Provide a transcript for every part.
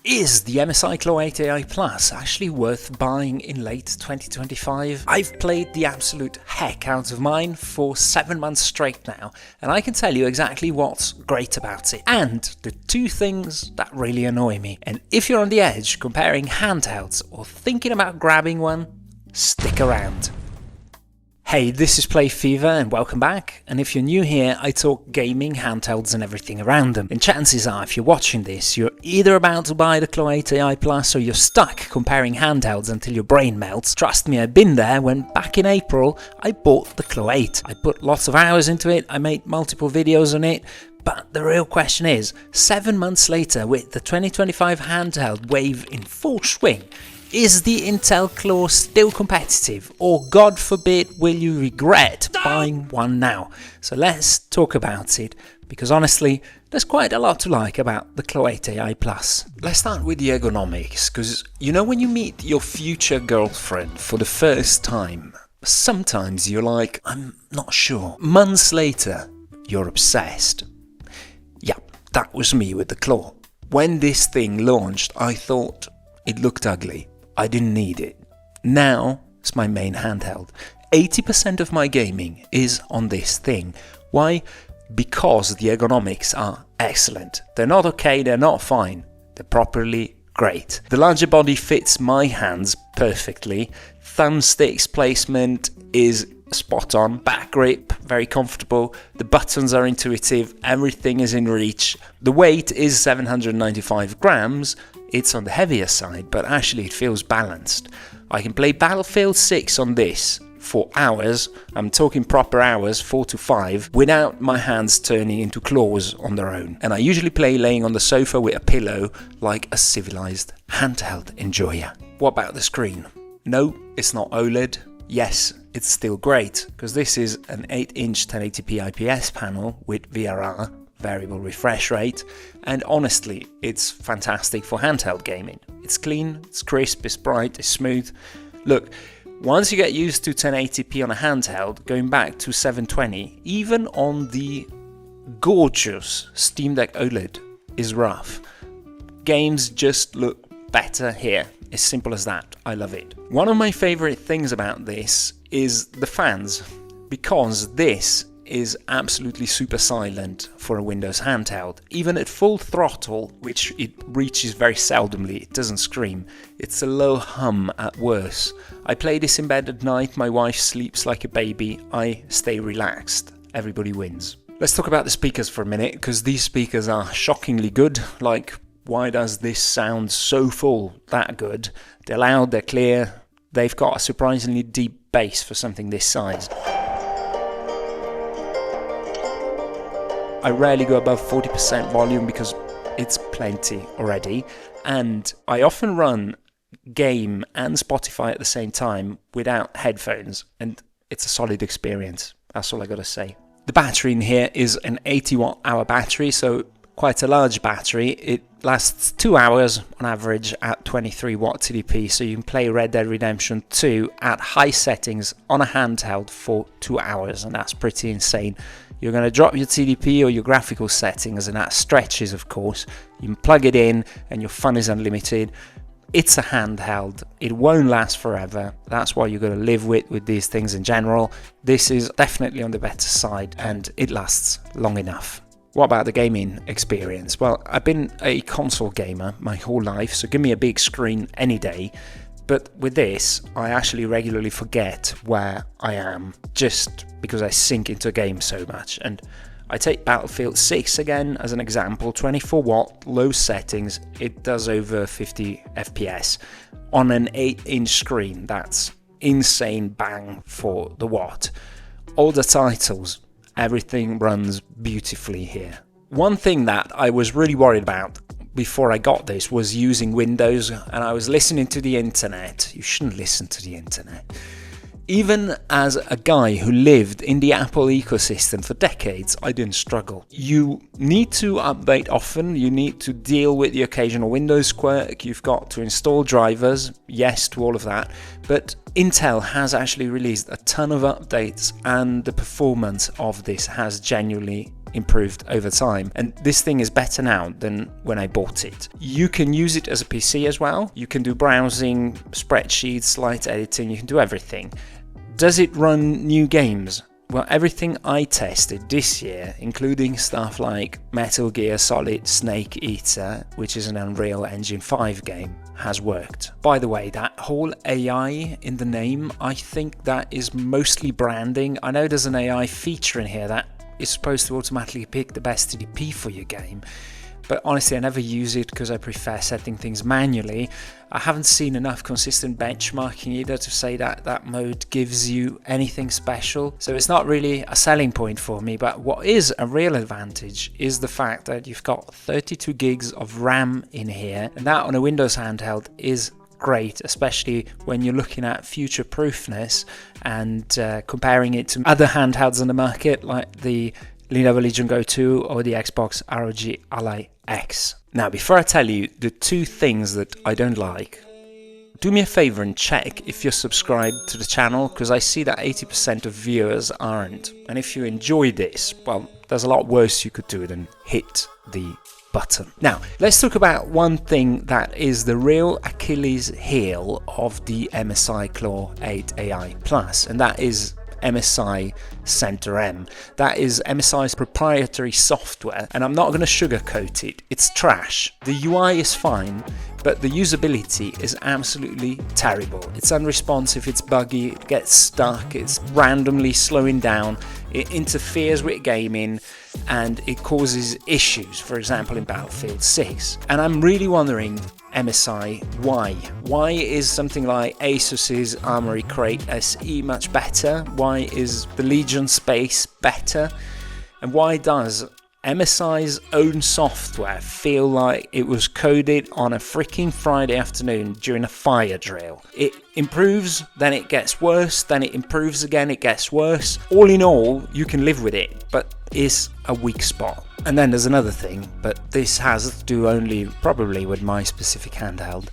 Is the MSI Claw 8 AI Plus actually worth buying in late 2025? I've played the absolute heck out of mine for 7 months straight now, and I can tell you exactly what's great about it, and the two things that really annoy me. And if you're on the edge comparing handhelds or thinking about grabbing one, stick around. Hey, this is Play Fever and welcome back, and if you're new here, I talk gaming, handhelds and everything around them. And chances are, if you're watching this, you're either about to buy the Claw 8 AI Plus or you're stuck comparing handhelds until your brain melts. Trust me, I've been there when back in April, I bought the Claw 8. I put lots of hours into it, I made multiple videos on it, but the real question is, 7 months later with the 2025 handheld wave in full swing, is the Intel Claw still competitive, or God forbid will you regret buying one now? So let's talk about it, because honestly there's quite a lot to like about the Claw 8 AI Plus. Let's start with the ergonomics, because you know when you meet your future girlfriend for the first time, sometimes you're like, I'm not sure. Months later, you're obsessed. Yeah, that was me with the Claw. When this thing launched, I thought it looked ugly. I didn't need it. Now it's my main handheld. 80% of my gaming is on this thing. Why? Because the ergonomics are excellent. They're not okay, they're not fine. They're properly great. The larger body fits my hands perfectly. Thumbsticks placement is spot on. Back grip, very comfortable. The buttons are intuitive. Everything is in reach. The weight is 795 grams. It's on the heavier side, but actually it feels balanced. I can play Battlefield 6 on this for hours, I'm talking proper hours, 4 to 5, without my hands turning into claws on their own. And I usually play laying on the sofa with a pillow like a civilized handheld enjoyer. What about the screen? No, it's not OLED. Yes, it's still great, because this is an 8-inch 1080p IPS panel with VRR, variable refresh rate, and honestly it's fantastic for handheld gaming. It's clean, it's crisp, it's bright, it's smooth. Look, once you get used to 1080p on a handheld, going back to 720, even on the gorgeous Steam Deck OLED is rough. Games just look better here. As simple as that. I love it. One of my favorite things about this is the fans, because this is absolutely super silent for a Windows handheld. Even at full throttle, which it reaches very seldomly, it doesn't scream. It's a low hum at worst. I play this in bed at night, my wife sleeps like a baby, I stay relaxed. Everybody wins. Let's talk about the speakers for a minute, because these speakers are shockingly good. Like, why does this sound so full, that good? They're loud, they're clear, they've got a surprisingly deep bass for something this size. I rarely go above 40% volume because it's plenty already, and I often run game and Spotify at the same time without headphones, and it's a solid experience. That's all I gotta say. The battery in here is an 80 watt hour battery, so quite a large battery. It lasts 2 hours on average at 23 watt TDP, so you can play Red Dead Redemption 2 at high settings on a handheld for 2 hours, and that's pretty insane. You're going to drop your TDP or your graphical settings, and that stretches, of course. You can plug it in and your fun is unlimited. It's a handheld. It won't last forever. That's why you're going to live with these things in general. This is definitely on the better side, and it lasts long enough. What about the gaming experience? Well, I've been a console gamer my whole life, so give me a big screen any day. But with this, I actually regularly forget where I am, just because I sink into a game so much. And I take Battlefield 6 again as an example, 24 watt, low settings, it does over 50 FPS. On an 8-inch screen, that's insane bang for the watt. All the titles, everything runs beautifully here. One thing that I was really worried about before I got this was using Windows, and I was listening to the internet. You shouldn't listen to the internet. Even as a guy who lived in the Apple ecosystem for decades, I didn't struggle. You need to update often, you need to deal with the occasional Windows quirk, you've got to install drivers, yes to all of that, but Intel has actually released a ton of updates, and the performance of this has genuinely improved over time, and this thing is better now than when I bought it. You can use it as a PC as well. You can do browsing, spreadsheets, light editing, you can do everything. Does it run new games? Well, everything I tested this year, including stuff like Metal Gear Solid Snake Eater, which is an Unreal Engine 5 game, has worked. By the way, that whole AI in the name, I think that is mostly branding. I know there's an AI feature in here that is supposed to automatically pick the best TDP for your game, but honestly I never use it because I prefer setting things manually. I haven't seen enough consistent benchmarking either to say that that mode gives you anything special, so it's not really a selling point for me. But what is a real advantage is the fact that you've got 32 gigs of RAM in here, and that on a Windows handheld is great, especially when you're looking at future proofness and comparing it to other handhelds on the market like the Lenovo Legion Go 2 or the Xbox ROG Ally X. Now, before I tell you the two things that I don't like, do me a favor and check if you're subscribed to the channel, because I see that 80% of viewers aren't. And if you enjoy this, well, there's a lot worse you could do than hit the button. Now, let's talk about one thing that is the real Achilles heel of the MSI Claw 8 AI Plus, and that is MSI Center M. That is MSI's proprietary software, and I'm not going to sugarcoat it. It's trash. The UI is fine, but the usability is absolutely terrible. It's unresponsive, it's buggy, it gets stuck, it's randomly slowing down, it interferes with gaming, and it causes issues, for example in Battlefield 6. And I'm really wondering, MSI, why? Why is something like Asus's Armory Crate SE much better? Why is the Legion Space better? And why does MSI's own software feel like it was coded on a freaking Friday afternoon during a fire drill? It improves, then it gets worse, then it improves again, it gets worse. All in all, you can live with it, but it's a weak spot. And then there's another thing, but this has to do only probably with my specific handheld,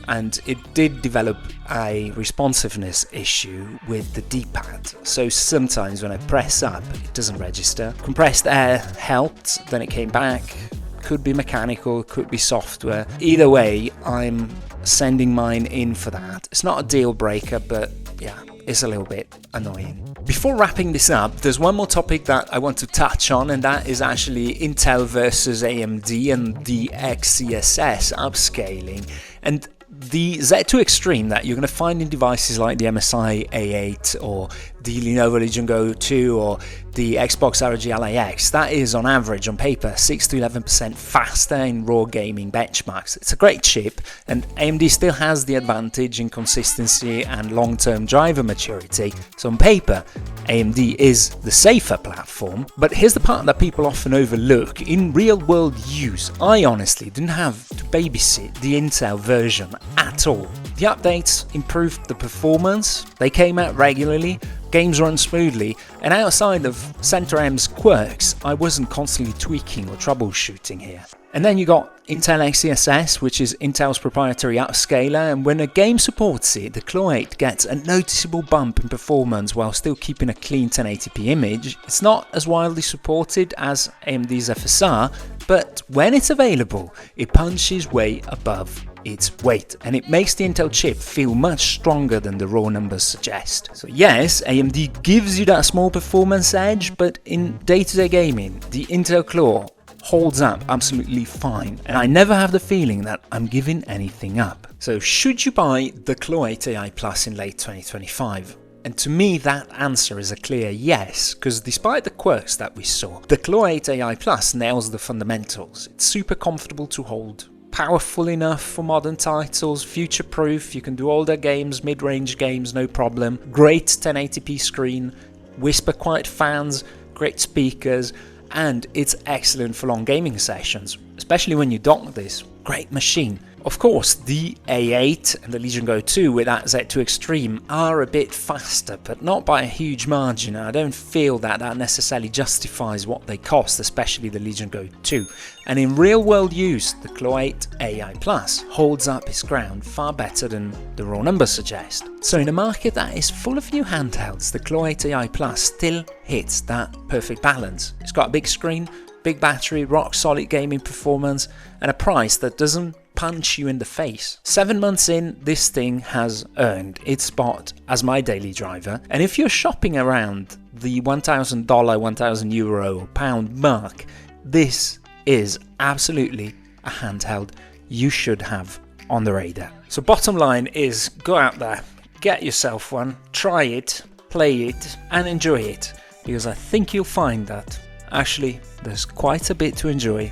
and it did develop a responsiveness issue with the D-pad. So sometimes when I press up, it doesn't register. Compressed air helped, then it came back. Could be mechanical, could be software. Either way, I'm sending mine in for that. It's not a deal breaker, but yeah, it's a little bit annoying. Before wrapping this up, there's one more topic that I want to touch on, and that is actually Intel versus AMD and the XeSS upscaling. And the Z2 Extreme that you're going to find in devices like the MSI A8 or the Lenovo Legion Go 2 or the Xbox ROG Ally X, that is on average on paper 6 to 11% faster in raw gaming benchmarks. It's a great chip, and AMD still has the advantage in consistency and long-term driver maturity. So on paper, AMD is the safer platform. But here's the part that people often overlook. In real-world use, I honestly didn't have to babysit the Intel version at all. The updates improved the performance, they came out regularly, games run smoothly, and outside of Center M's quirks, I wasn't constantly tweaking or troubleshooting here. And then you got Intel XeSS, which is Intel's proprietary upscaler, and when a game supports it, the Claw 8 gets a noticeable bump in performance while still keeping a clean 1080p image. It's not as widely supported as AMD's FSR, but when it's available, it punches way above its weight, and it makes the Intel chip feel much stronger than the raw numbers suggest. So yes, AMD gives you that small performance edge, but in day-to-day gaming, the Intel Claw holds up absolutely fine, and I never have the feeling that I'm giving anything up. So should you buy the Claw 8 AI Plus in late 2025? And to me, that answer is a clear yes, because despite the quirks that we saw, the Claw 8 AI Plus nails the fundamentals. It's super comfortable to hold, powerful enough for modern titles, future-proof, you can do older games, mid-range games, no problem, great 1080p screen, whisper quiet fans, great speakers, and it's excellent for long gaming sessions, especially when you dock this. Great machine. Of course, the A8 and the Legion Go 2 with that Z2 Extreme are a bit faster, but not by a huge margin. I don't feel that necessarily justifies what they cost, especially the Legion Go 2. And in real-world use, the Claw8 AI Plus holds up its ground far better than the raw numbers suggest. So in a market that is full of new handhelds, the Claw8 AI Plus still hits that perfect balance. It's got a big screen, big battery, rock-solid gaming performance, and a price that doesn't punch you in the face. 7 months in, this thing has earned its spot as my daily driver, and if you're shopping around the $1,000, €1,000, pound mark, this is absolutely a handheld you should have on the radar. So bottom line is, go out there, get yourself one, try it, play it, and enjoy it, because I think you'll find that actually there's quite a bit to enjoy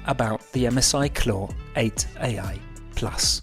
about the MSI Claw 8 AI Plus.